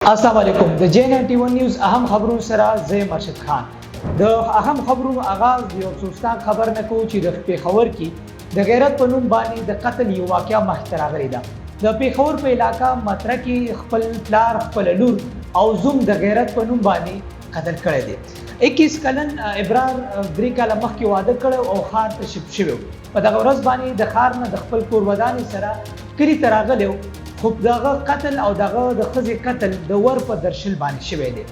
السلام علیکم د JN91 نیوز اهم خبرونو سره زه مرشد خان د اهم خبرونو آغاز د یو څوستان خبر نه کوو چې د پیښور کې د غیرت په نوم باندې د قتل یو واقعه مخته راغلی ده د پیښور په علاقہ متره کې خپل پلار خپل لور او زوم د غیرت په نوم باندې قتل کړی دی 21 کلن ابرار درې کاله مخکې واده کړی او ښار ته شفت شوی په دغه ورځ باندې د ښار نه د خپل کور ودانې سره کلي ته راغلی خو دغه قتل او دغه د ښځې قتل د ور په درشل باندې شوی دی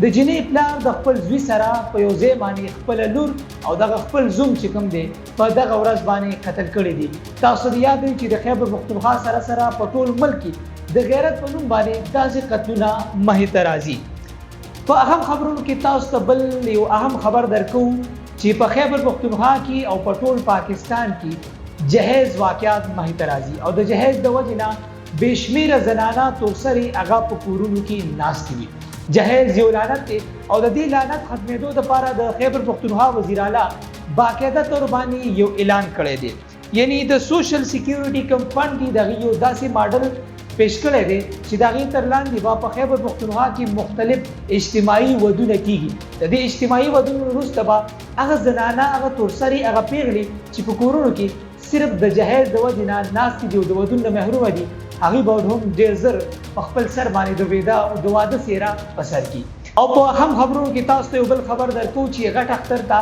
د جنې پلار د خپل زوی سره په یو ځای باندې خپل لور او دغه خپل زوم چې کوم دی په دغه ورځ باندې قتل کړی دي تاسو د یاد چې د خیبر پښتونخوا سره په ټول ملک کې د غیرت په نوم باندې داسې قتلونه مخې ته راځي په اهم خبرونو کې تاسو ته بل یو اهم خبر درکو چې په خیبر پښتونخوا کې او په ټول پاکستان کې جهیز واقعات مخې ته راځي او د جهیز د وجې نه بشمیره زنانه تورسري هغه په کورونو کې ناستې وي جهیز یو لعنت دی او د دې لعنت ختمېدو لپاره د خیبر پښتونخوا وزیر اعلی باقاعده تور باندې یو اعلان کړی دی یعنی د سوشل سکیورټي کم فند دی دغه یو داسې ماډل پیش کړی دی چې دغه تر لاندې په خیبر پښتونخوا کې مختلف اجتماعي ودونه کیږي د دې اجتماعي ودونو وروسته به هغه زنانه هغه تورسري هغه پیغلي چې په کورونو کې صرف د جهیز د وجې نه ناستې دي او د ودون نه محرومه دي هغه به هم ډیر زر په خپل سر باندې د وېدا او د واده سیره په سر کې او په هم خبرونو کې تاسو ته یو بل خبر درکو چې غټ اختر ته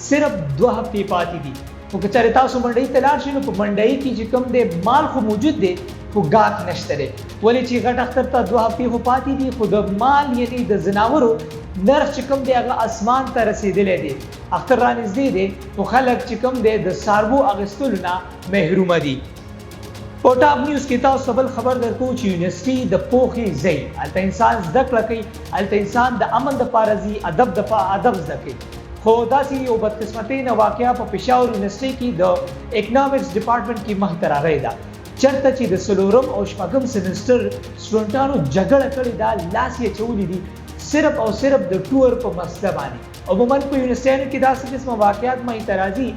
صرف 2 هفتې پاتې دي او که چېرې تاسو منډۍ ته لاړ شئ نو په منډۍ کې چې کوم دی مال خو موجود دی خو ګاټ نشته دی ولې چې غټ اختر ته 2 هفتې خو پاتې دي خو د مال یعنی د ځناورو نرخ چې کوم دی هغه اسمان ته رسېدلی دی اختر رانږدې دی خو خلک چې کوم دی د څاروو اخیستلو نه محرومه دي په ټاپ نیوز کې تاسو بل خبر درکو چې یونیورسيټي د پوهې ځای هلته انسان زده کړه کوي هلته انسان د امن دپاره ځي ادب زده کوي خو داسې یو بدقسمتۍ نه واقعه په پېښور یونیورسيټي کې د اکنامکس ډپارټمنټ کې مخته راغلی ده چېرته چې د څلورم او شپږم سیمسټر سټوډنټانو جګړه کړې ده لاس یې اچولي دي صرف او صرف د ټور په مسله باندې عموما په یونیورسيټیانو کې داسې قسمه واقعات مخې ته راځي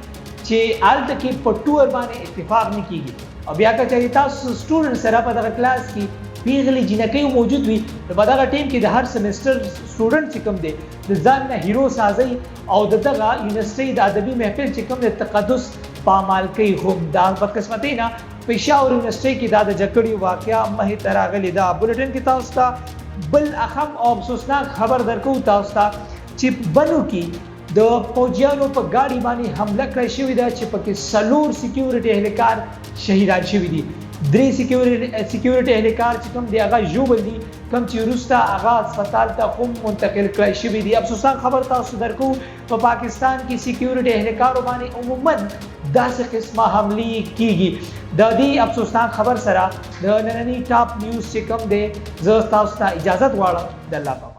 چې هلته کې په ټور باندې اتفاق نه کیږي او بیا که چېرې تاسو سټوډنټ سره په دغه کلاس کې پیغلې جینکۍ موجود وي نو په دغه ټیم کې د هر سیمسټر سټوډنټ چې کوم دی د ځان نه هیرو سازي او د دغه یونیورسيټي د ادبي محفل چې کوم دی تقدس پامال کوي هم دا بدقسمتۍ نه پېښور یونیورسيټي کې دا د جګړې واقعه مخې ته راغلې ده بولټن کې تاسو ته بل اهم او افسوسناک خبر درکو تاسو ته چې بنو کې د فوجیانو په ګاډي باندې حمله کړې شوې ده چې پکې 4 سکیورټي اهلکار شهیدان شوي دي 3 سکیورټي اهلکار چې کوم دی هغه ژوبل دي کوم چې وروسته هغه هسپتال ته هم منتقل کړی شوي دي افسوسناک خبر تاسو درکو په پاکستان کې سکیورټي اهلکارو باندې عموما داسې قسمه حملې کیږي د دې افسوسناک خبر سره د نننۍ ټاپ نیوز چې کوم دی زه تاسو ته اجازه غواړم د الله